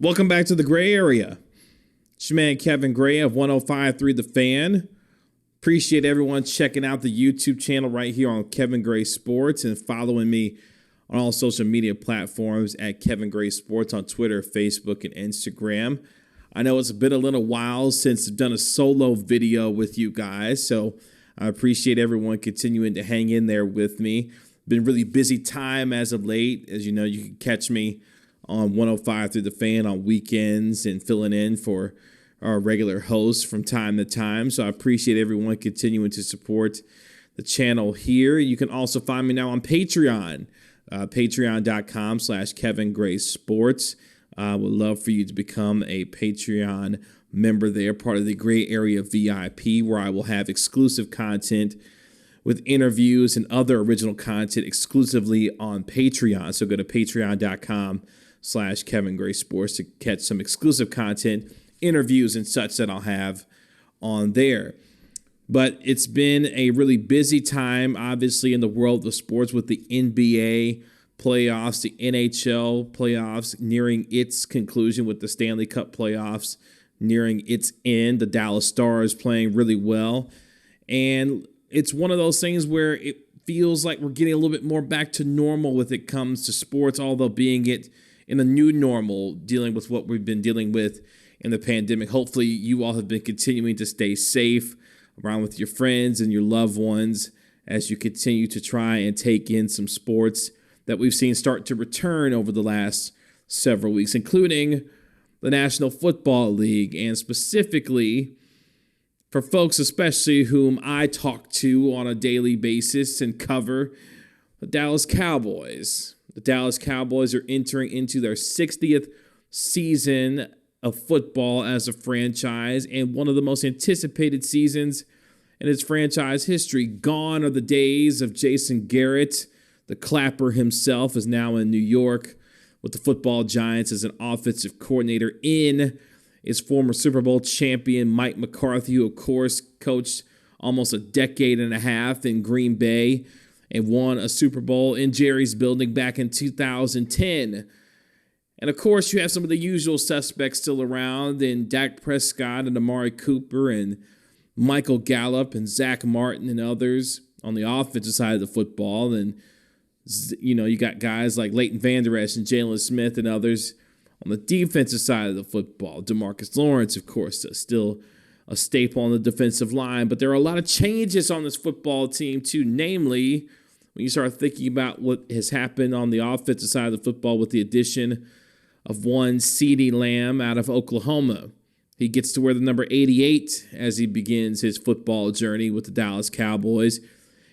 Welcome back to the Gray Area. It's your man Kevin Gray of 105.3 The Fan. Appreciate everyone checking out the YouTube channel right here on Kevin Gray Sports and following me on all social media platforms at Kevin Gray Sports on Twitter, Facebook, and Instagram. I know it's been a little while since I've done a solo video with you guys, so I appreciate everyone continuing to hang in there with me. Been really busy time as of late. As you know, you can catch me on 105 through The Fan on weekends and filling in for our regular hosts from time to time. So I appreciate everyone continuing to support the channel here. You can also find me now on Patreon, patreon.com/Kevin Gray Sports. I would love for you to become a Patreon member there, part of the Gray Area VIP, where I will have exclusive content with interviews and other original content exclusively on Patreon. So go to patreon.com/Kevin Gray Sports to catch some exclusive content, interviews and such that I'll have on there. But it's been a really busy time, obviously, in the world of sports with the NBA playoffs, the NHL playoffs nearing its conclusion with the Stanley Cup playoffs nearing its end. The Dallas Stars playing really well. And it's one of those things where it feels like we're getting a little bit more back to normal when it comes to sports, although being it in a new normal, dealing with what we've been dealing with in the pandemic. Hopefully you all have been continuing to stay safe around with your friends and your loved ones as you continue to try and take in some sports that we've seen start to return over the last several weeks, including the National Football League, and specifically for folks especially whom I talk to on a daily basis and cover, the Dallas Cowboys. The Dallas Cowboys are entering into their 60th season of football as a franchise and one of the most anticipated seasons in its franchise history. Gone are the days of Jason Garrett. The Clapper himself is now in New York with the football Giants as an offensive coordinator. In is former Super Bowl champion Mike McCarthy, who, of course, coached almost a decade and a half in Green Bay and won a Super Bowl in Jerry's building back in 2010. And, of course, you have some of the usual suspects still around in Dak Prescott and Amari Cooper and Michael Gallup and Zach Martin and others on the offensive side of the football. And, you know, you got guys like Leighton Vander Esch and Jalen Smith and others on the defensive side of the football. DeMarcus Lawrence, of course, still a staple on the defensive line. But there are a lot of changes on this football team, too. Namely, when you start thinking about what has happened on the offensive side of the football with the addition of one CeeDee Lamb out of Oklahoma. He gets to wear the number 88 as he begins his football journey with the Dallas Cowboys.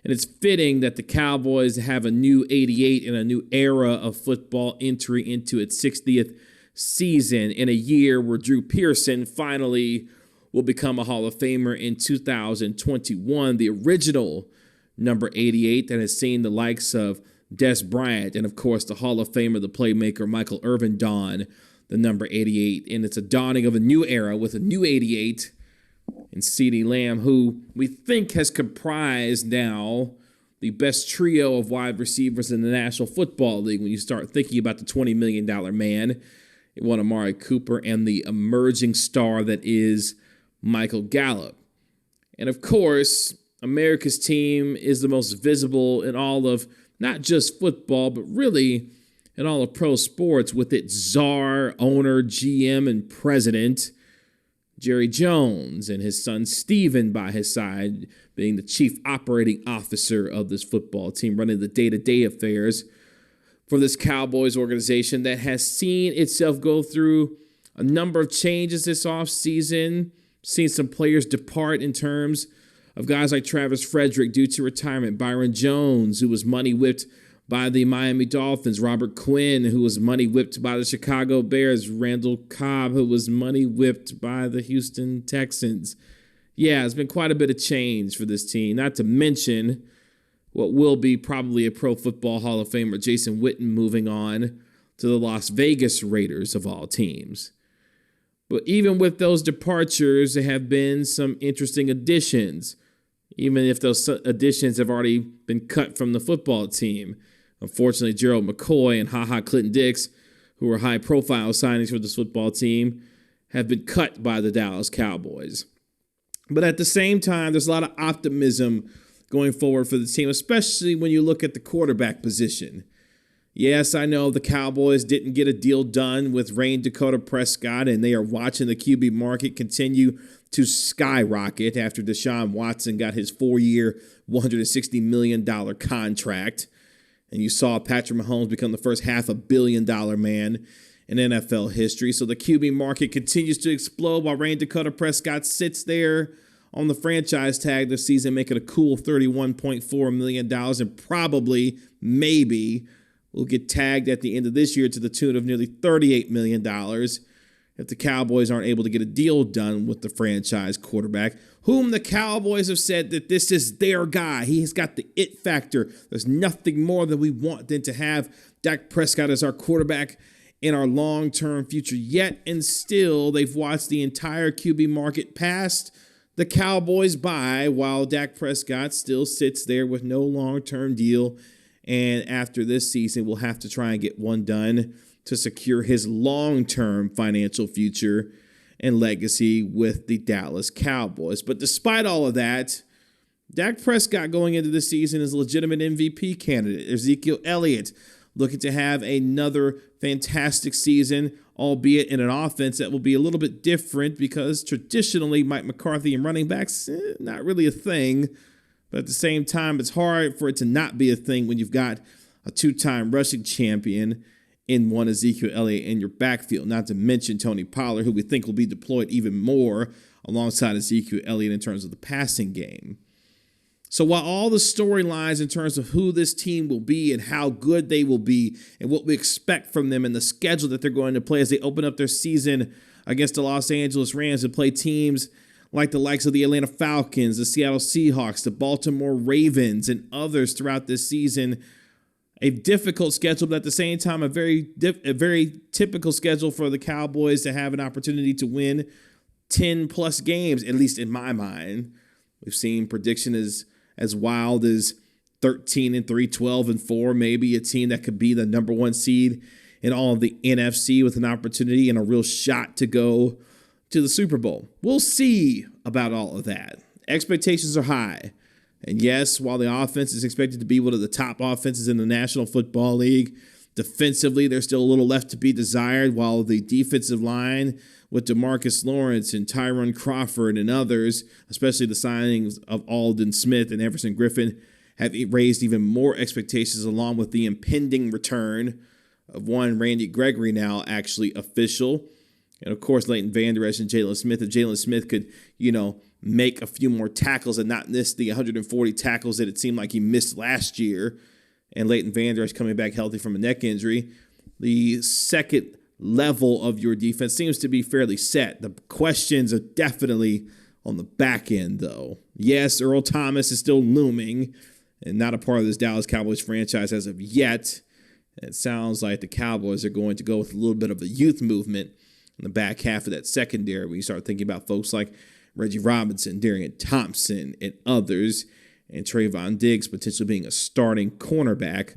And it's fitting that the Cowboys have a new 88 and a new era of football entry into its 60th season in a year where Drew Pearson finally will become a Hall of Famer in 2021. The original number 88 that has seen the likes of Des Bryant and, of course, the Hall of Famer, the playmaker Michael Irvin don the number 88. And it's a dawning of a new era with a new 88 and CeeDee Lamb, who we think has comprised now the best trio of wide receivers in the National Football League when you start thinking about the $20 million man. It won Amari Cooper and the emerging star that is Michael Gallup. And, of course, America's team is the most visible in all of not just football, but really in all of pro sports with its czar, owner, GM, and president, Jerry Jones, and his son Steven by his side, being the chief operating officer of this football team, running the day-to-day affairs for this Cowboys organization that has seen itself go through a number of changes this offseason, seen some players depart in terms of guys like Travis Frederick due to retirement, Byron Jones, who was money whipped by the Miami Dolphins, Robert Quinn, who was money whipped by the Chicago Bears, Randall Cobb, who was money whipped by the Houston Texans. Yeah, it's been quite a bit of change for this team, not to mention what will be probably a Pro Football Hall of Famer, Jason Witten, moving on to the Las Vegas Raiders of all teams. But even with those departures, there have been some interesting additions, even if those additions have already been cut from the football team. Unfortunately, Gerald McCoy and HaHa Clinton Dix, who are high-profile signings for this football team, have been cut by the Dallas Cowboys. But at the same time, there's a lot of optimism going forward for the team, especially when you look at the quarterback position. Yes, I know the Cowboys didn't get a deal done with Dak Prescott, and they are watching the QB market continue to skyrocket after Deshaun Watson got his 4-year, $160 million contract. And you saw Patrick Mahomes become the first $500 million man in NFL history. So the QB market continues to explode while Dak Prescott sits there on the franchise tag this season, making a cool $31.4 million, and probably, maybe, will get tagged at the end of this year to the tune of nearly $38 million if the Cowboys aren't able to get a deal done with the franchise quarterback, whom the Cowboys have said that this is their guy. He has got the it factor. There's nothing more that we want than to have Dak Prescott as our quarterback in our long-term future. Yet and still, they've watched the entire QB market pass the Cowboys by while Dak Prescott still sits there with no long-term deal. And after this season, we'll have to try and get one done to secure his long-term financial future and legacy with the Dallas Cowboys. But despite all of that, Dak Prescott going into the season is a legitimate MVP candidate. Ezekiel Elliott looking to have another fantastic season, albeit in an offense that will be a little bit different because traditionally Mike McCarthy and running backs, not really a thing. But at the same time, it's hard for it to not be a thing when you've got a two-time rushing champion in one Ezekiel Elliott in your backfield, not to mention Tony Pollard, who we think will be deployed even more alongside Ezekiel Elliott in terms of the passing game. So while all the storylines in terms of who this team will be and how good they will be and what we expect from them and the schedule that they're going to play as they open up their season against the Los Angeles Rams and play teams like the likes of the Atlanta Falcons, the Seattle Seahawks, the Baltimore Ravens, and others throughout this season. A difficult schedule, but at the same time, a very typical schedule for the Cowboys to have an opportunity to win 10-plus games, at least in my mind. We've seen prediction as wild as 13-3, 12-4, maybe a team that could be the number one seed in all of the NFC with an opportunity and a real shot to go to the Super Bowl. We'll see about all of that. Expectations are high. And yes, while the offense is expected to be one of the top offenses in the National Football League, defensively there's still a little left to be desired, while the defensive line with DeMarcus Lawrence and Tyron Crawford and others, especially the signings of Aldon Smith and Everson Griffin, have raised even more expectations, along with the impending return of one Randy Gregory, now actually official. And, of course, Leighton Vander Esch and Jalen Smith. If Jalen Smith could, make a few more tackles and not miss the 140 tackles that it seemed like he missed last year, and Leighton Vander Esch coming back healthy from a neck injury, the second level of your defense seems to be fairly set. The questions are definitely on the back end, though. Yes, Earl Thomas is still looming and not a part of this Dallas Cowboys franchise as of yet. It sounds like the Cowboys are going to go with a little bit of a youth movement in the back half of that secondary when you start thinking about folks like Reggie Robinson, Darian Thompson, and others, and Trayvon Diggs potentially being a starting cornerback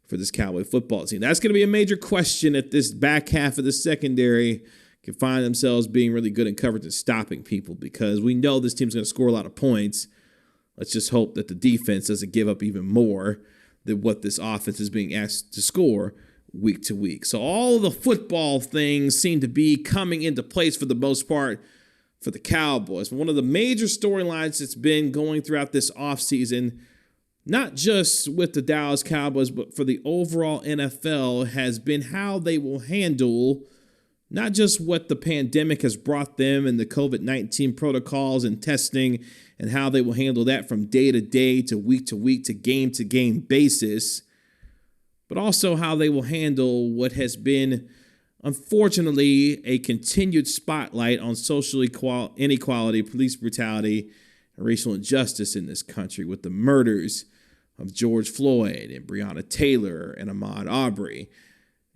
for this Cowboy football team. That's going to be a major question if this back half of the secondary can find themselves being really good in coverage and stopping people, because we know this team's going to score a lot of points. Let's just hope that the defense doesn't give up even more than what this offense is being asked to score week to week. So all the football things seem to be coming into place for the most part for the Cowboys. One of the major storylines that's been going throughout this offseason, not just with the Dallas Cowboys, but for the overall NFL, has been how they will handle not just what the pandemic has brought them and the COVID-19 protocols and testing, and how they will handle that from day to day to week to game basis, but also how they will handle what has been, unfortunately, a continued spotlight on social inequality, police brutality, and racial injustice in this country, with the murders of George Floyd and Breonna Taylor and Ahmaud Arbery,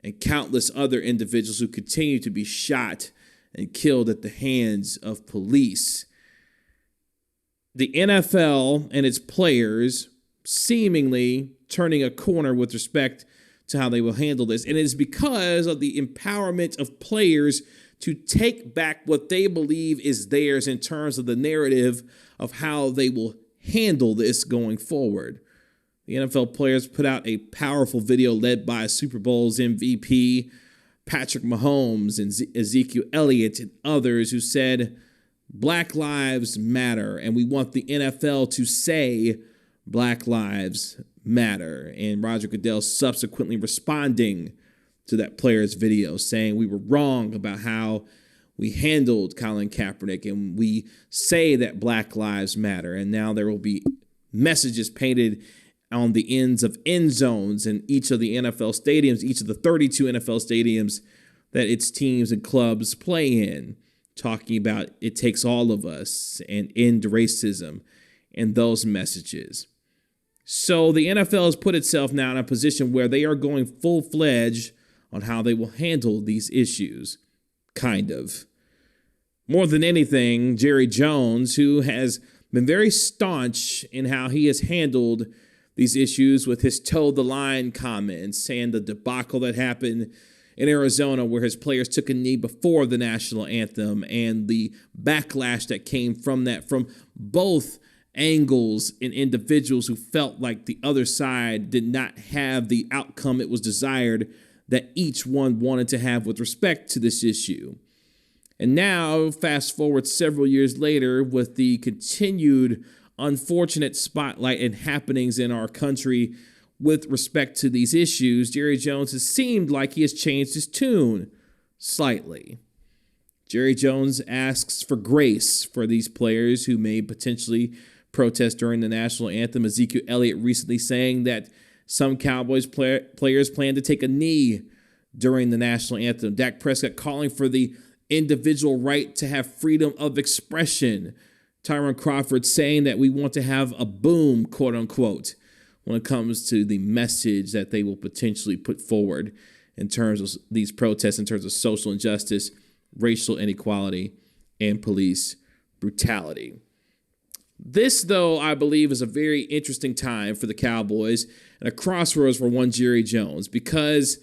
and countless other individuals who continue to be shot and killed at the hands of police. The NFL and its players seemingly turning a corner with respect to how they will handle this. And it is because of the empowerment of players to take back what they believe is theirs in terms of the narrative of how they will handle this going forward. The NFL players put out a powerful video led by Super Bowl's MVP, Patrick Mahomes, and Ezekiel Elliott, and others who said, Black Lives Matter, and we want the NFL to say Black Lives Matter. And Roger Goodell subsequently responding to that player's video, saying we were wrong about how we handled Colin Kaepernick, and we say that Black Lives Matter. And now there will be messages painted on the ends of end zones in each of the NFL stadiums, each of the 32 NFL stadiums that its teams and clubs play in, talking about it takes all of us and end racism and those messages. So the NFL has put itself now in a position where they are going full-fledged on how they will handle these issues, kind of. More than anything, Jerry Jones, who has been very staunch in how he has handled these issues with his toe the line comments and the debacle that happened in Arizona where his players took a knee before the national anthem and the backlash that came from that from both angles and individuals who felt like the other side did not have the outcome it was desired that each one wanted to have with respect to this issue. And now, fast forward several years later, with the continued unfortunate spotlight and happenings in our country with respect to these issues, Jerry Jones has seemed like he has changed his tune slightly. Jerry Jones asks for grace for these players who may potentially protest during the national anthem. Ezekiel Elliott recently saying that some Cowboys players plan to take a knee during the national anthem. Dak Prescott calling for the individual right to have freedom of expression. Tyron Crawford saying that we want to have a boom, quote unquote, when it comes to the message that they will potentially put forward in terms of these protests, in terms of social injustice, racial inequality, and police brutality. This, though, I believe is a very interesting time for the Cowboys and a crossroads for one Jerry Jones, because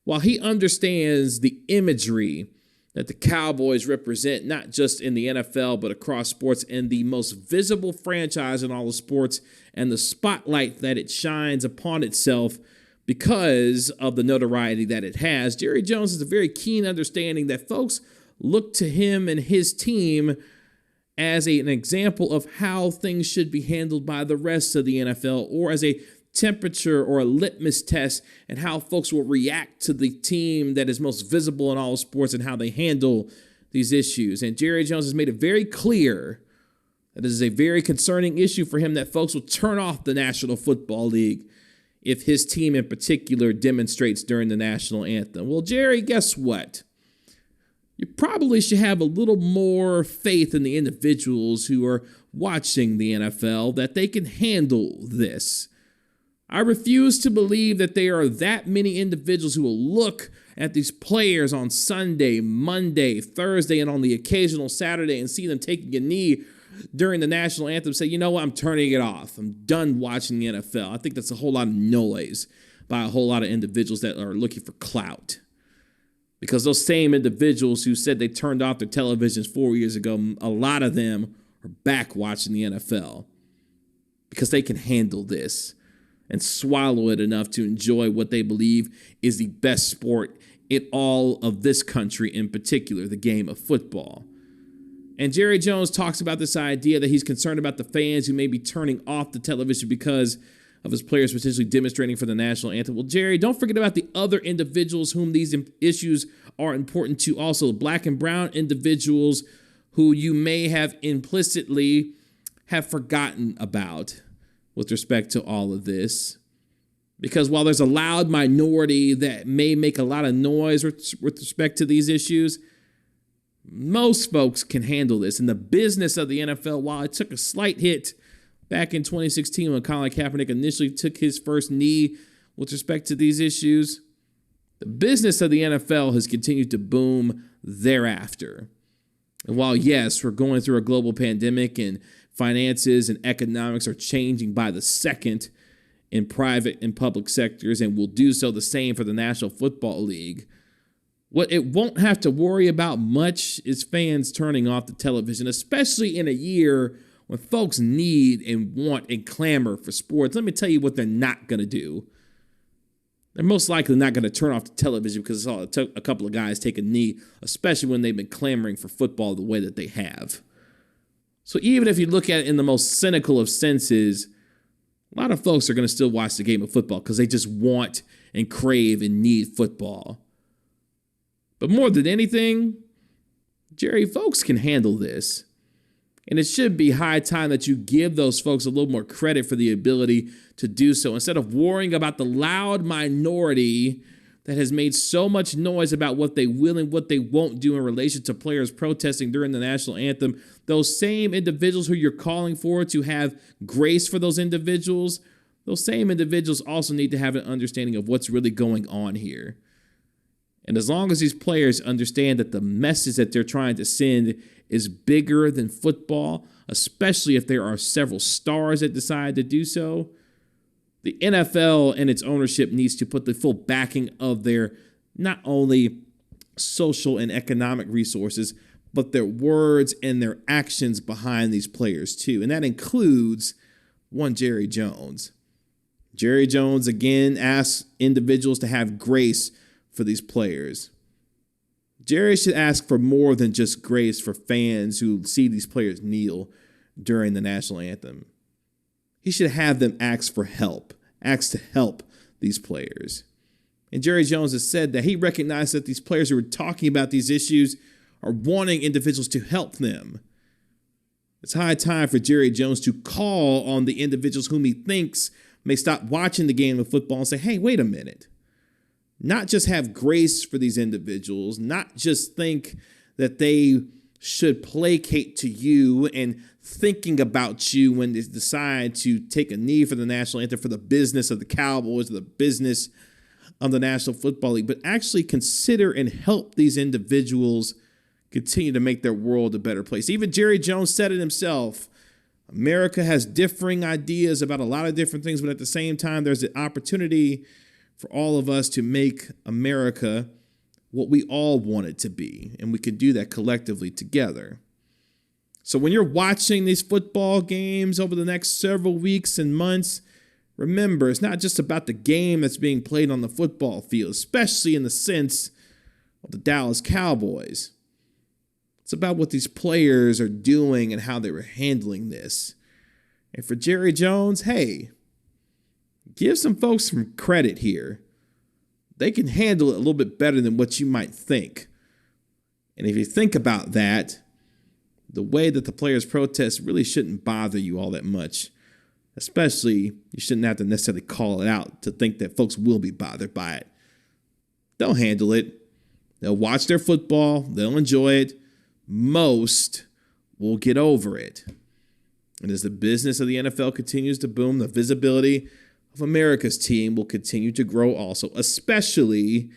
while he understands the imagery that the Cowboys represent, not just in the NFL, but across sports, and the most visible franchise in all of sports, and the spotlight that it shines upon itself because of the notoriety that it has, Jerry Jones has a very keen understanding that folks look to him and his team as an example of how things should be handled by the rest of the NFL, or as a temperature or a litmus test and how folks will react to the team that is most visible in all sports and how they handle these issues. And Jerry Jones has made it very clear that this is a very concerning issue for him, that folks will turn off the National Football League if his team in particular demonstrates during the national anthem. Well, Jerry, guess what? You probably should have a little more faith in the individuals who are watching the NFL that they can handle this. I refuse to believe that there are that many individuals who will look at these players on Sunday, Monday, Thursday, and on the occasional Saturday and see them taking a knee during the national anthem, say, you know what, I'm turning it off. I'm done watching the NFL. I think that's a whole lot of noise by a whole lot of individuals that are looking for clout. Because those same individuals who said they turned off their televisions 4 years ago, a lot of them are back watching the NFL because they can handle this and swallow it enough to enjoy what they believe is the best sport in all of this country, in particular, the game of football. And Jerry Jones talks about this idea that he's concerned about the fans who may be turning off the television because of his players potentially demonstrating for the national anthem. Well, Jerry, don't forget about the other individuals whom these issues are important to, also black and brown individuals who you may have implicitly have forgotten about with respect to all of this. Because while there's a loud minority that may make a lot of noise with respect to these issues, most folks can handle this. And the business of the NFL, while it took a slight hit back in 2016 when Colin Kaepernick initially took his first knee with respect to these issues, the business of the NFL has continued to boom thereafter. And while, yes, we're going through a global pandemic and finances and economics are changing by the second in private and public sectors and will do so the same for the National Football League. What it won't have to worry about much is fans turning off the television, especially in a year when folks need and want and clamor for sports. Let me tell you what they're not going to do. They're most likely not going to turn off the television because it took a couple of guys take a knee, especially when they've been clamoring for football the way that they have. So even if you look at it in the most cynical of senses, a lot of folks are going to still watch the game of football because they just want and crave and need football. But more than anything, Jerry, folks can handle this. And it should be high time that you give those folks a little more credit for the ability to do so instead of worrying about the loud minority that has made so much noise about what they will and what they won't do in relation to players protesting during the national anthem. Those same individuals who you're calling for to have grace for those individuals, those same individuals also need to have an understanding of what's really going on here. And as long as these players understand that the message that they're trying to send is bigger than football, especially if there are several stars that decide to do so, the NFL and its ownership needs to put the full backing of their not only social and economic resources, but their words and their actions behind these players too. And that includes one Jerry Jones. Jerry Jones again asks individuals to have grace for these players. Jerry should ask for more than just grace for fans who see these players kneel during the national anthem. He should have them ask for help, ask to help these players. And Jerry Jones has said that he recognized that these players who are talking about these issues are wanting individuals to help them. It's high time for Jerry Jones to call on the individuals whom he thinks may stop watching the game of football and say, hey, wait a minute. Not just have grace for these individuals, not just think that they should placate to you and thinking about you when they decide to take a knee for the national anthem for the business of the Cowboys, or the business of the National Football League, but actually consider and help these individuals continue to make their world a better place. Even Jerry Jones said it himself. America has differing ideas about a lot of different things, but at the same time, there's an opportunity for all of us to make America what we all want it to be. And we can do that collectively together. So when you're watching these football games over the next several weeks and months, remember, it's not just about the game that's being played on the football field, especially in the sense of the Dallas Cowboys. It's about what these players are doing and how they were handling this. And for Jerry Jones, hey, give some folks some credit here. They can handle it a little bit better than what you might think. And if you think about that, the way that the players protest really shouldn't bother you all that much. Especially, you shouldn't have to necessarily call it out to think that folks will be bothered by it. They'll handle it. They'll watch their football. They'll enjoy it. Most will get over it. And as the business of the NFL continues to boom, the visibility of America's team will continue to grow also, especially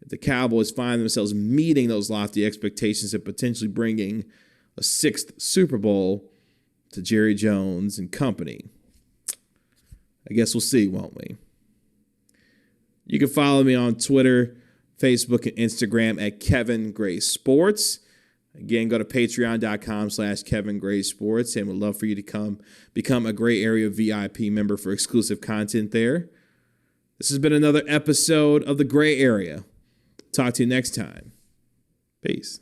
if the Cowboys find themselves meeting those lofty expectations and potentially bringing a 6th Super Bowl to Jerry Jones and company. I guess we'll see, won't we? You can follow me on Twitter, Facebook, and Instagram at Kevin Gray Sports. Again, go to patreon.com/KevinGraySports, and we'd love for you to become a Gray Area VIP member for exclusive content there. This has been another episode of the Gray Area. Talk to you next time. Peace.